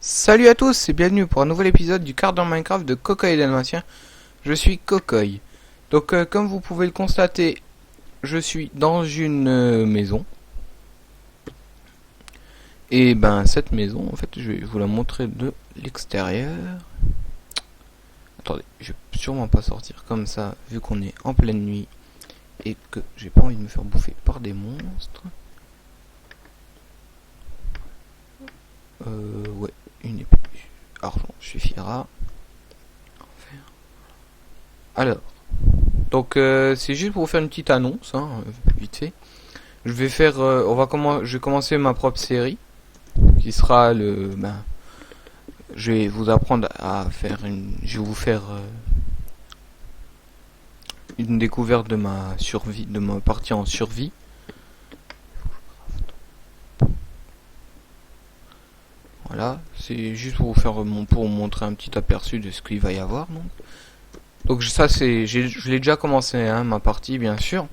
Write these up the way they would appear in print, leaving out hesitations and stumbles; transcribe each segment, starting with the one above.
Salut à tous et bienvenue pour un nouvel épisode du quart d'heure Minecraft de Cocoy et Dalmatien. Je suis Cocoy. Donc comme vous pouvez le constater, je suis dans une maison. Et ben cette maison, en fait, je vais vous la montrer de l'extérieur. Attendez, je vais sûrement pas sortir comme ça vu qu'on est en pleine nuit et que j'ai pas envie de me faire bouffer par des monstres. Ouais, une épée. Argent suffira. Alors, donc c'est juste pour vous faire une petite annonce, hein, vite fait. Je vais faire, je vais commencer ma propre série, qui sera je vais vous apprendre à faire je vais vous faire une découverte de ma survie, de ma partie en survie. Voilà, c'est juste pour vous faire pour vous montrer un petit aperçu de ce qu'il va y avoir. Donc ça je l'ai déjà commencé, hein, ma partie bien sûr.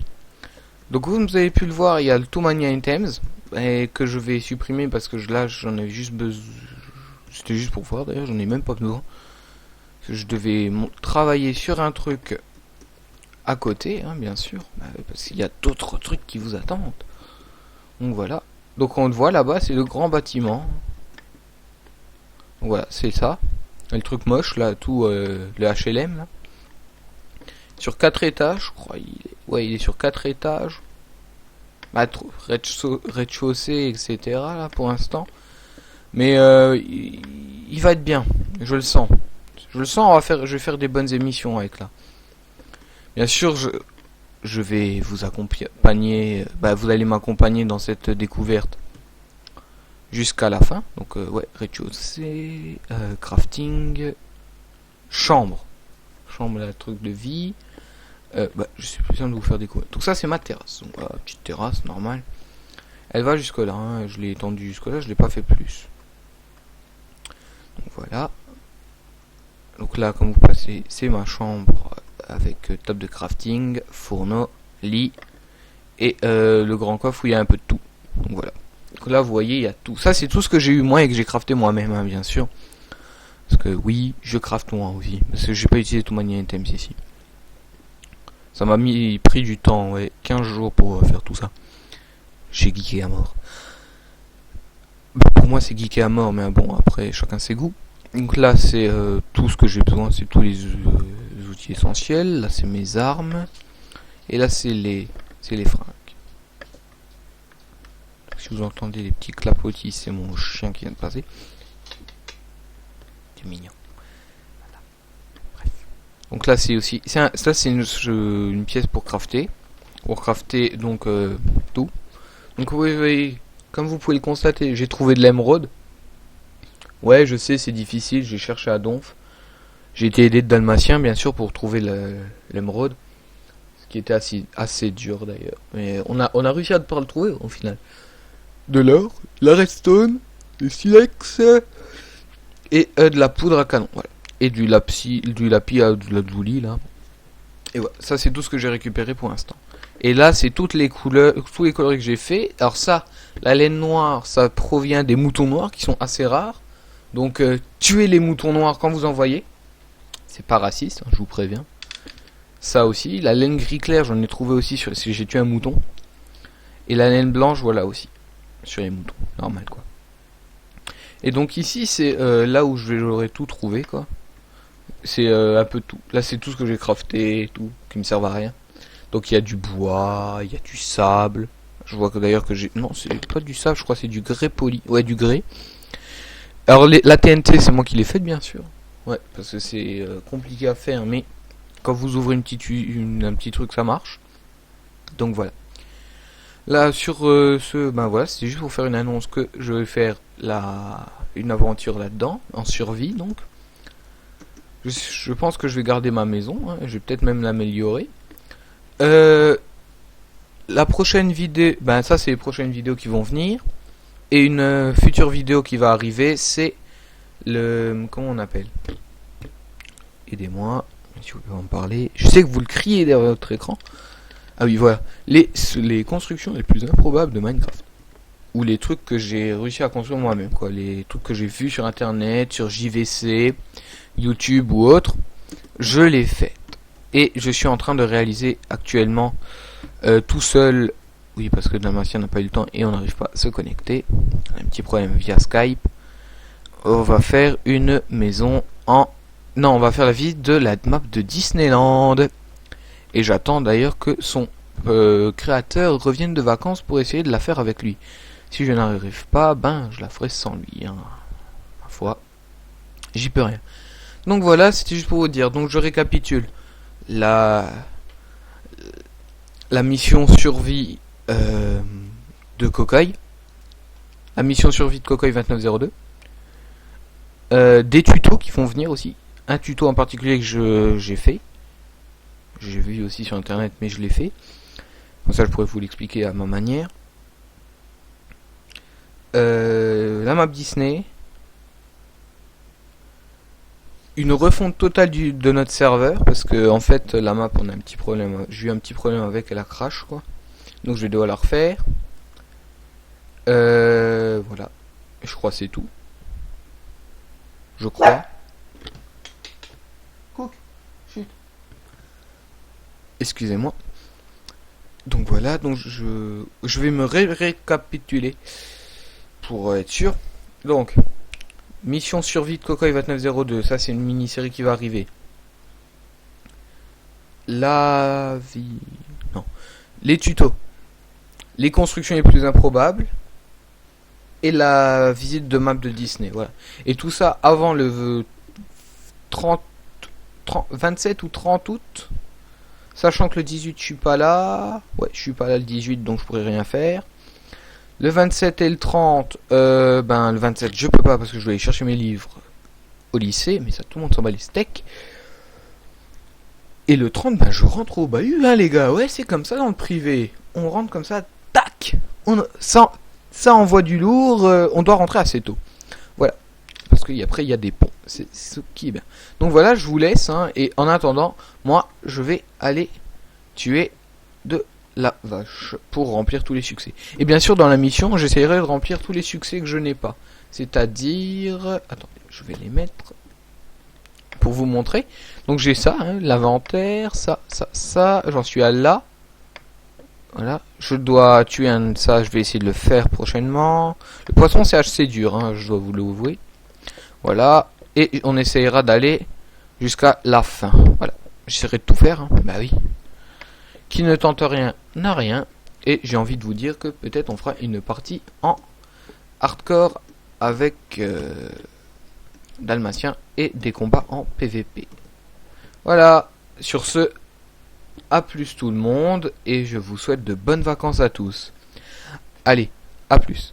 Donc vous avez pu le voir, il y a le Too Many Items et que je vais supprimer parce que là j'en ai juste besoin. C'était juste pour voir d'ailleurs, j'en ai même pas besoin. Parce que je devais travailler sur un truc à côté, hein, bien sûr, parce qu'il y a d'autres trucs qui vous attendent. Donc voilà. Donc on le voit là-bas, c'est le grand bâtiment. Donc voilà, c'est ça. Et le truc moche là, tout le HLM là. Sur 4 étages, je crois. Il est sur 4 étages. Bah, rez-de-chaussée, etc. là pour l'instant. Mais il va être bien. Je le sens. Je le sens, je vais faire des bonnes émissions avec là. Bien sûr, je vais vous accompagner. Vous allez m'accompagner dans cette découverte jusqu'à la fin. Donc, ouais, rez-de-chaussée, crafting, chambre. Chambre, là, truc de vie. Je suis plus simple de vous faire découvrir. Donc ça c'est ma terrasse. Donc petite terrasse normale. Elle va jusque là, hein. Je l'ai étendue jusque là, je l'ai pas fait plus. Donc voilà. Donc là comme vous passez, c'est ma chambre avec table de crafting, fourneau, lit et le grand coffre où il y a un peu de tout. Donc voilà. Donc là vous voyez il y a tout. Ça c'est tout ce que j'ai eu moi et que j'ai crafté moi-même, hein, bien sûr. Parce que oui, je crafte moi aussi. Parce que j'ai pas utilisé tout manière items ici. Ça m'a pris du temps, ouais, 15 jours pour faire tout ça. J'ai geeké à mort. Pour moi c'est geeké à mort, mais bon, après chacun ses goûts. Donc là c'est tout ce que j'ai besoin, c'est tous les outils essentiels. Là c'est mes armes. Et là c'est les fringues. Si vous entendez les petits clapotis, c'est mon chien qui vient de passer. C'est mignon. Donc là c'est aussi, ça c'est une pièce pour crafter. Pour crafter donc tout. Donc oui, comme vous pouvez le constater, j'ai trouvé de l'émeraude. Ouais, je sais, c'est difficile, j'ai cherché à Donf. J'ai été aidé de Dalmatien bien sûr pour trouver l'émeraude. Ce qui était assez dur d'ailleurs. Mais on a réussi à ne pas le trouver au final. De l'or, la redstone, du silex et de la poudre à canon. Voilà. Et du lapis à de la douli là. Et voilà, ça c'est tout ce que j'ai récupéré pour l'instant. Et là c'est toutes les couleurs, tous les coloris que j'ai fait. Alors ça, la laine noire, ça provient des moutons noirs qui sont assez rares. Donc tuez les moutons noirs quand vous en voyez. C'est pas raciste, hein, je vous préviens. Ça aussi, la laine gris clair, j'en ai trouvé aussi si j'ai tué un mouton. Et la laine blanche, voilà aussi. Sur les moutons, normal quoi. Et donc ici c'est là où j'aurais tout trouvé quoi. C'est un peu tout. Là c'est tout ce que j'ai crafté, tout, qui me servent à rien. Donc il y a du bois, il y a du sable. Je vois que d'ailleurs que j'ai... Non, c'est pas du sable, je crois que c'est du grès poli. Ouais, du grès. Alors la TNT, c'est moi qui l'ai faite bien sûr. Ouais, parce que c'est compliqué à faire, mais quand vous ouvrez un petit truc, ça marche. Donc voilà. Là sur voilà, c'est juste pour faire une annonce que je vais faire une aventure là-dedans, en survie donc. Je pense que je vais garder ma maison, hein, je vais peut-être même l'améliorer. La prochaine vidéo, ça c'est les prochaines vidéos qui vont venir. Et une future vidéo qui va arriver, c'est comment on appelle? Aidez-moi, si vous pouvez en parler. Je sais que vous le criez derrière votre écran. Ah oui, voilà. Les constructions les plus improbables de Minecraft. ou les trucs que j'ai réussi à construire moi-même, quoi. Les trucs que j'ai vus sur internet, sur JVC, YouTube ou autre, je les fais. Et je suis en train de réaliser actuellement tout seul. Oui, parce que Dalmatien n'a pas eu le temps et on n'arrive pas à se connecter. Un petit problème via Skype. On va faire une maison en... Non, on va faire la visite de la map de Disneyland. Et j'attends d'ailleurs que son créateur revienne de vacances pour essayer de la faire avec lui. Si je n'arrive pas, ben je la ferai sans lui. Hein. Ma foi, j'y peux rien. Donc voilà, c'était juste pour vous dire. Donc je récapitule. La mission survie de Kokai. La mission survie de Kokai 2902. Des tutos qui font venir aussi. Un tuto en particulier que j'ai fait. J'ai vu aussi sur internet, mais je l'ai fait. Comme ça, je pourrais vous l'expliquer à ma manière. La map Disney. Une refonte totale de notre serveur. Parce que, en fait, la map, on a un petit problème. J'ai eu un petit problème avec, elle a crash, quoi. Donc, je vais devoir la refaire. Voilà. Je crois que c'est tout. Je crois. Cook. Chut. Excusez-moi. Donc voilà, donc je vais me récapituler pour être sûr. Donc, mission survie de Kokai 2902, ça c'est une mini-série qui va arriver. La vie... Non. Les tutos. Les constructions les plus improbables. Et la visite de map de Disney, voilà. Et tout ça avant le 27 ou 30 août. Sachant que le 18 je suis pas là. Ouais, je suis pas là le 18 donc je pourrais rien faire. Le 27 et le 30, ben le 27 je peux pas parce que je dois aller chercher mes livres au lycée. Mais ça tout le monde s'en bat les steaks. Et le 30, ben je rentre au bahut hein les gars. Ouais c'est comme ça dans le privé. On rentre comme ça, tac. Ça envoie du lourd, on doit rentrer assez tôt. Voilà. Parce qu'après, il y a des ponts. C'est ce qui est bien. Donc voilà, je vous laisse. Hein, et en attendant, moi, je vais aller tuer de la vache pour remplir tous les succès. Et bien sûr, dans la mission, j'essaierai de remplir tous les succès que je n'ai pas. C'est-à-dire... Attendez, je vais les mettre pour vous montrer. Donc j'ai ça, hein, l'inventaire, ça. J'en suis à là. Voilà, je dois tuer un... Ça, je vais essayer de le faire prochainement. Le poisson, c'est assez dur, hein, je dois vous l'avouer. Voilà, et on essayera d'aller jusqu'à la fin. Voilà, j'essaierai de tout faire, hein. Bah oui. Qui ne tente rien n'a rien. Et j'ai envie de vous dire que peut-être on fera une partie en hardcore avec Dalmatien et des combats en PVP. Voilà, sur ce... A plus tout le monde et je vous souhaite de bonnes vacances à tous. Allez, à plus.